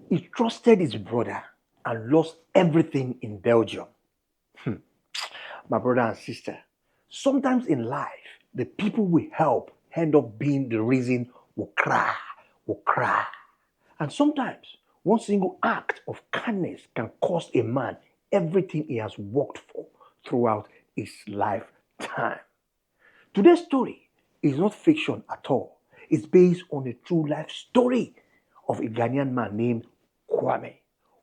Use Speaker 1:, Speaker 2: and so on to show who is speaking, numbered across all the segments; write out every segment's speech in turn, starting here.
Speaker 1: He trusted his brother and lost everything in Belgium. My brother and sister, sometimes in life, the people we help end up being the reason we cry. And sometimes one single act of kindness can cost a man everything he has worked for throughout his lifetime. Today's story is not fiction at all. It's based on a true life story of a Ghanaian man named Kwame,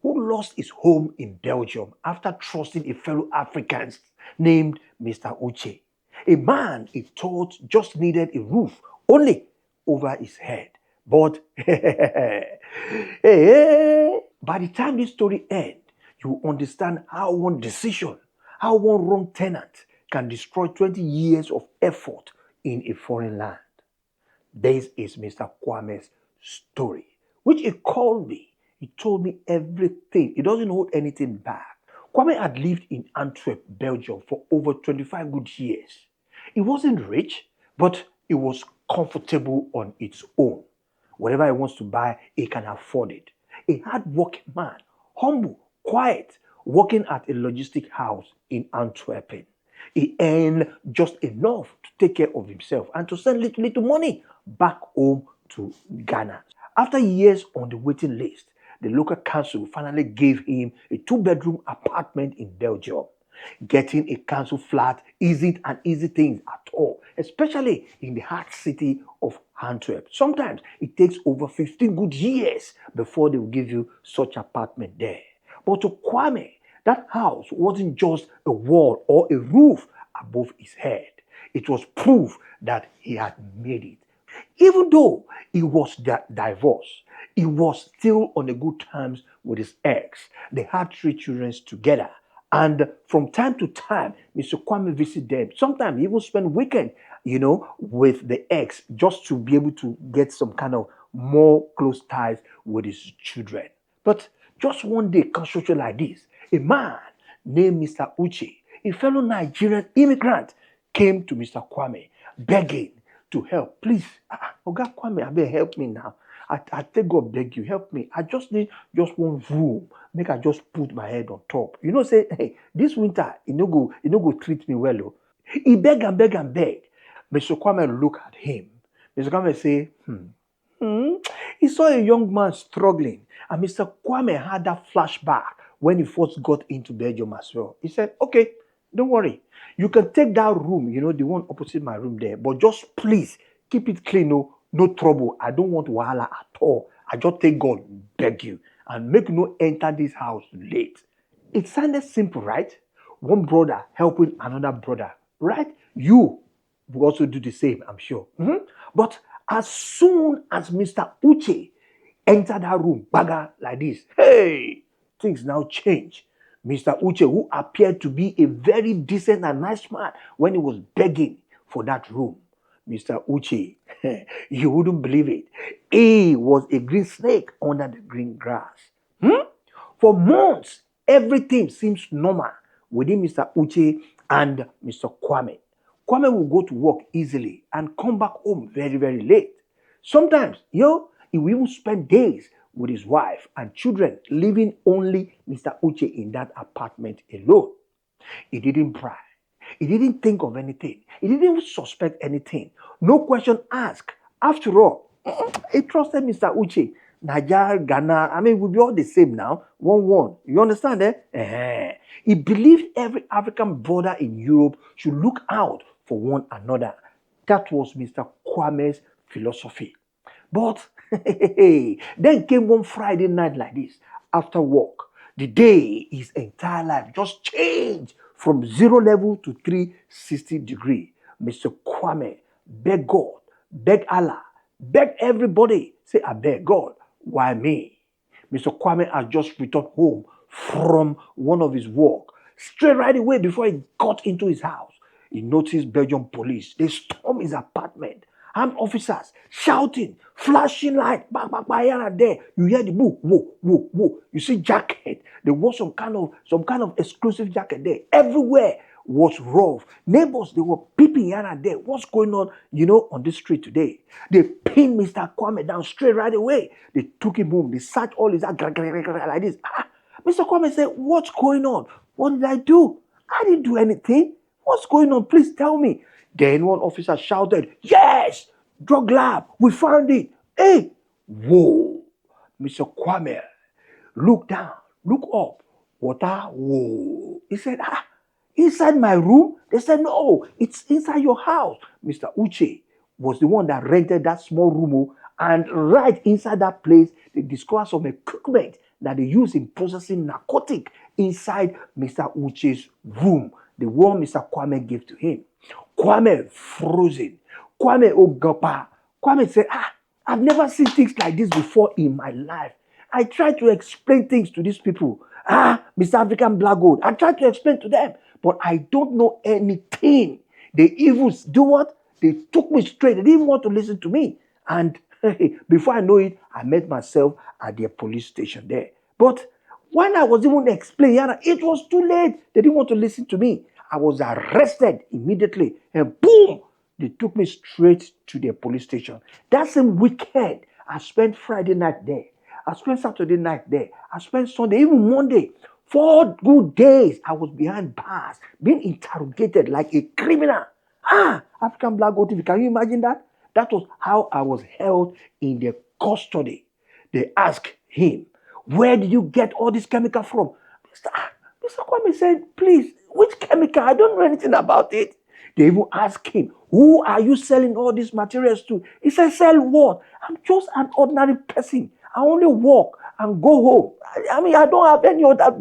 Speaker 1: who lost his home in Belgium after trusting a fellow African named Mr. Uche. A man he thought just needed a roof only over his head. But by the time this story ends, you understand how one decision, how one wrong tenant can destroy 20 years of effort in a foreign land. This is Mr. Kwame's story, which he called me. He told me everything. He doesn't hold anything back. Kwame had lived in Antwerp, Belgium for over 25 good years. He wasn't rich, but he was comfortable on its own. Whatever he wants to buy, he can afford it. A hard-working man, humble, quiet, working at a logistic house in Antwerp. He earned just enough to take care of himself and to send little money back home to Ghana. After years on the waiting list, the local council finally gave him a two-bedroom apartment in Belgium. Getting a council flat isn't an easy thing at all, especially in the heart city of Antwerp. Sometimes it takes over 15 good years before they will give you such apartment there. But to Kwame, that house wasn't just a wall or a roof above his head. It was proof that he had made it. Even though he was divorced, he was still on the good terms with his ex. They had three children together. And from time to time, Mr. Kwame visited them. Sometimes he even spent weekend, with the ex just to be able to get some kind of more close ties with his children. But just one day, construction like this, a man named Mr. Uche, a fellow Nigerian immigrant, came to Mr. Kwame begging to help. Please, Oga Kwame, I beg help me now. I take God beg you, help me. I just need just one room. Make I just put my head on top. Say, hey, this winter, go treat me well. Oh. He beg and beg and beg. Mr. Kwame look at him. Mr. Kwame say, He saw a young man struggling. And Mr. Kwame had that flashback when he first got into Belgium as well. He said, okay, don't worry. You can take that room, the one opposite my room there. But just please keep it clean, no trouble. I don't want wahala at all. I just take God, beg you. And make no enter this house late. It sounded simple, right? One brother helping another brother, right? You will also do the same, I'm sure. But as soon as Mr. Uche entered that room, bagger like this, hey, things now change. Mr. Uche, who appeared to be a very decent and nice man when he was begging for that room. Mr. Uche, you wouldn't believe it. He was a green snake under the green grass. For months, everything seems normal within Mr. Uche and Mr. Kwame. Kwame will go to work easily and come back home very, very late. Sometimes, he will even spend days with his wife and children, leaving only Mr. Uche in that apartment alone. He didn't pry. He didn't think of anything. He didn't even suspect anything. No question asked. After all, he trusted Mr. Uche. Nigeria, Ghana, we'll be all the same now. 1-1. You understand, He believed every African brother in Europe should look out for one another. That was Mr. Kwame's philosophy. But then came one Friday night like this, after work. The day his entire life just changed from 0 level to 360-degree. Mr. Kwame beg God, beg Allah, beg everybody. Say, I beg God, why me? Mr. Kwame has just returned home from one of his work. Straight right away before he got into his house, he noticed Belgian police. They stormed his apartment. armed officers shouting, flashing light, bang, bang, bang, here and there. You hear the boom, whoa, whoa, whoa. You see jacket. There was some kind of exclusive jacket there. Everywhere was rough. Neighbors, they were peeping here and there. What's going on, on the street today? They pinned Mr. Kwame down straight right away. They took him home. They searched all his like this. Mr. Kwame said, what's going on? What did I do? I didn't do anything. What's going on? Please tell me. Then one officer shouted, yes, drug lab, we found it. Hey, whoa. Mr. Kwame, look down, look up. Water, whoa. He said, inside my room? They said, no, it's inside your house. Mr. Uche was the one that rented that small room, and right inside that place, they discovered some equipment that they use in processing narcotic inside Mr. Uche's room, the one Mr. Kwame gave to him. Kwame frozen. Kwame Ogapa. Kwame said, I've never seen things like this before in my life. I tried to explain things to these people. Mr. African Black Gold. I tried to explain to them, but I don't know anything. They even do what? They took me straight. They didn't even want to listen to me. And before I know it, I met myself at their police station there. But when I was even explaining, it was too late. They didn't want to listen to me. I was arrested immediately. And boom, they took me straight to their police station. That same weekend, I spent Friday night there. I spent Saturday night there. I spent Sunday, even Monday. 4 good days, I was behind bars, being interrogated like a criminal. African Black Gold TV, can you imagine that? That was how I was held in their custody. They asked him, where did you get all this chemical from? Mr. Kwame said, please, which chemical? I don't know anything about it. They even asked him, who are you selling all these materials to? He said, sell what? I'm just an ordinary person. I only walk and go home. I don't have any other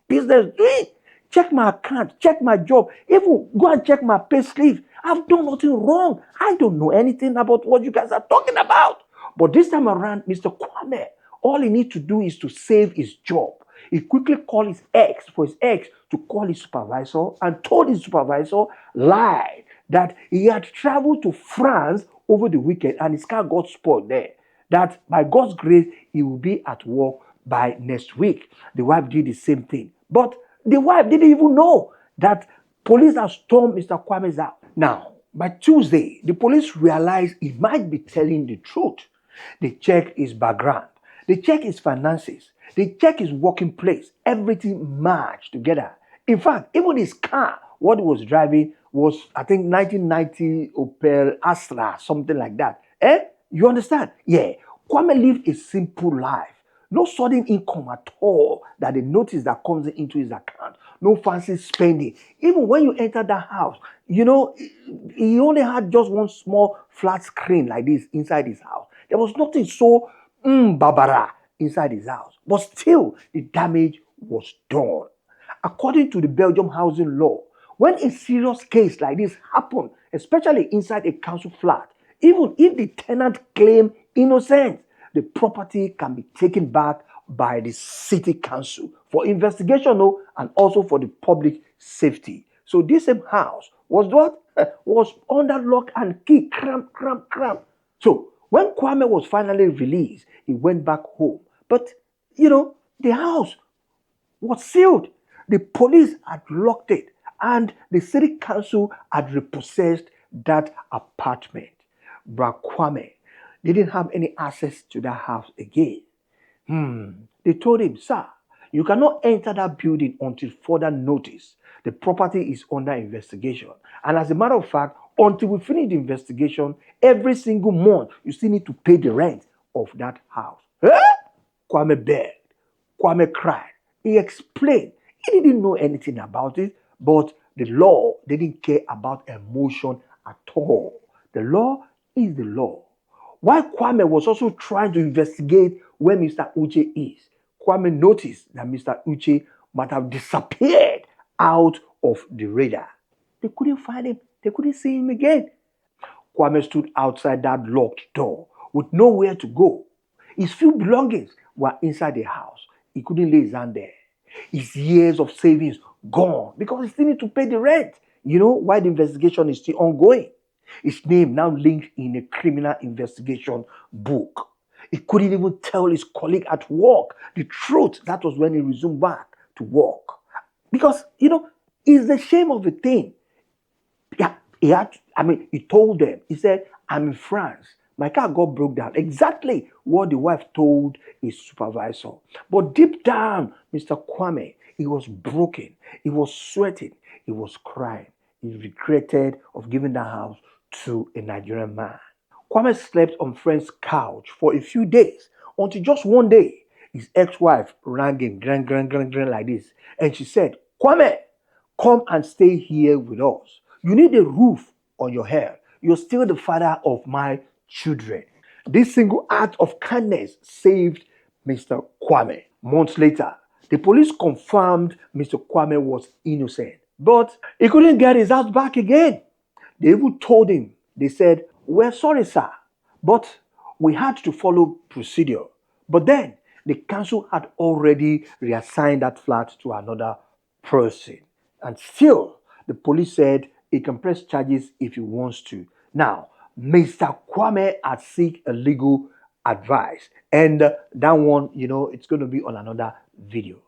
Speaker 1: business doing. Check my account, check my job, even go and check my pay slip. I've done nothing wrong. I don't know anything about what you guys are talking about. But this time around, Mr. Kwame, all he needs to do is to save his job. He quickly called his ex to call his supervisor, and told his supervisor, lied, that he had traveled to France over the weekend and his car got spoiled there. That by God's grace, he will be at work by next week. The wife did the same thing. But the wife didn't even know that police have stormed Mr. Kwame's house. Now, by Tuesday, the police realized he might be telling the truth. They check his background. They check his finances. They check his working place. Everything matched together. In fact, even his car, what he was driving was, I think, 1990 Opel Astra, something like that. You understand? Yeah. Kwame lived a simple life. No sudden income at all that they notice that comes into his account. No fancy spending. Even when you enter that house, he only had just one small flat screen like this inside his house. There was nothing so barbara inside his house. But still, the damage was done. According to the Belgium housing law, when a serious case like this happens, especially inside a council flat, even if the tenant claims innocence, the property can be taken back by the city council for investigation and also for the public safety. So this same house was what? Was under lock and key, cram. So when Kwame was finally released, he went back home. But, the house was sealed. The police had locked it, and the city council had repossessed that apartment. Bra Kwame didn't have any access to that house again. They told him, sir, you cannot enter that building until further notice. The property is under investigation. And as a matter of fact, until we finish the investigation, every single month, you still need to pay the rent of that house. Kwame begged. Kwame cried. He explained. He didn't know anything about it, but the law didn't care about emotion at all. The law is the law. While Kwame was also trying to investigate where Mr. Uche is, Kwame noticed that Mr. Uche might have disappeared out of the radar. They couldn't find him. They couldn't see him again. Kwame stood outside that locked door with nowhere to go. His few belongings were inside the house. He couldn't lay his hand there. His years of savings gone because he still need to pay the rent, while the investigation is still ongoing. His name now linked in a criminal investigation book. He couldn't even tell his colleague at work the truth. That was when he resumed back to work. Because, it's the shame of the thing. Yeah, he told them, he said, I'm in France. My car got broke down. Exactly what the wife told his supervisor. But deep down, Mr. Kwame, he was broken. He was sweating. He was crying. He regretted of giving the house to a Nigerian man. Kwame slept on friend's couch for a few days until just one day, his ex-wife rang him, like this. And she said, Kwame, come and stay here with us. You need a roof on your head. You're still the father of my children. This single act of kindness saved Mr. Kwame. Months later, the police confirmed Mr. Kwame was innocent, but he couldn't get his house back again. They even told him, they said, we're sorry, sir, but we had to follow procedure. But then the council had already reassigned that flat to another person. And still, the police said he can press charges if he wants to. Now, Mr. Kwame had seek a legal advice. And that one, it's going to be on another video.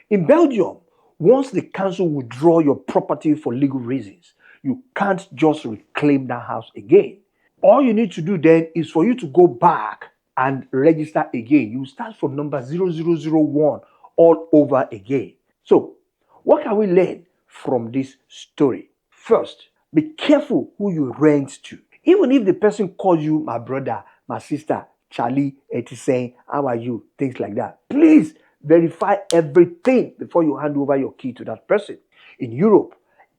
Speaker 1: In Belgium, once the council withdraw your property for legal reasons, you can't just reclaim that house again. All you need to do then is for you to go back and register again. You start from number 0001 all over again. So, what can we learn from this story? First, be careful who you rent to. Even if the person calls you my brother, my sister, Charlie, saying, how are you? Things like that. Please verify everything before you hand over your key to that person. In Europe,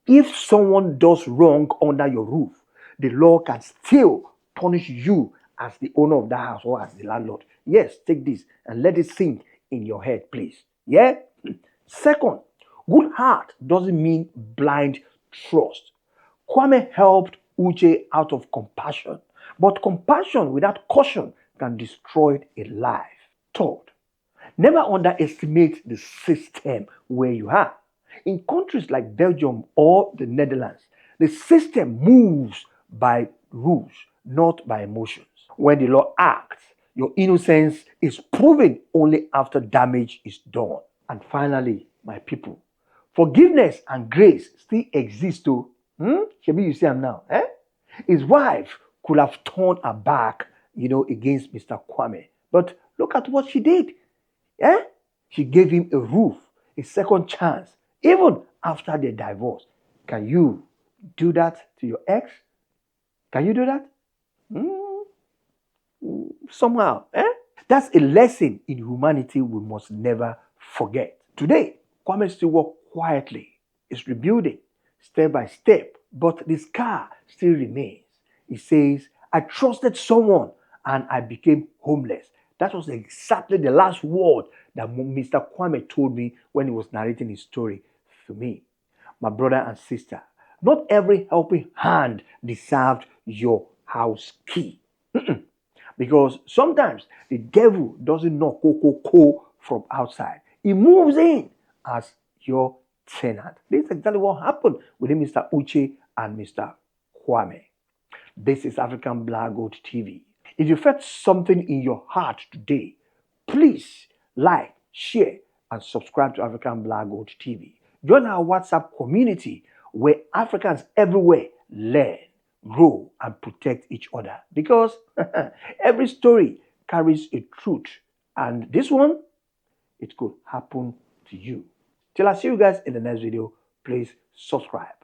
Speaker 1: if someone does wrong under your roof, the law can still punish you as the owner of that house or as the landlord. Yes, take this and let it sink in your head, please. Yeah? Second, good heart doesn't mean blind trust. Kwame helped Uche out of compassion, but compassion without caution can destroy a life. Third, never underestimate the system where you are. In countries like Belgium or the Netherlands, the system moves by rules, not by emotions. When the law acts, your innocence is proven only after damage is done. And finally, my people, forgiveness and grace still exist too. Maybe you see him now. His wife could have turned her back, against Mr. Kwame. But look at what she did. She gave him a roof, a second chance, even after their divorce. Can you do that to your ex? Can you do that? Somehow. That's a lesson in humanity we must never forget. Today, Kwame still works quietly. It's rebuilding step by step, but the scar still remains. He says, I trusted someone and I became homeless. That was exactly the last word that Mr. Kwame told me when he was narrating his story to me. My brother and sister, not every helping hand deserved your house key. Because sometimes the devil doesn't knock from outside. He moves in as your tenant. This is exactly what happened with Mr. Uche and Mr. Kwame. This is African Black Gold TV. If you felt something in your heart today, please like, share, and subscribe to African Black Gold TV. Join our WhatsApp community where Africans everywhere learn, grow, and protect each other. Because every story carries a truth. And this one, it could happen to you. Till I see you guys in the next video, please subscribe.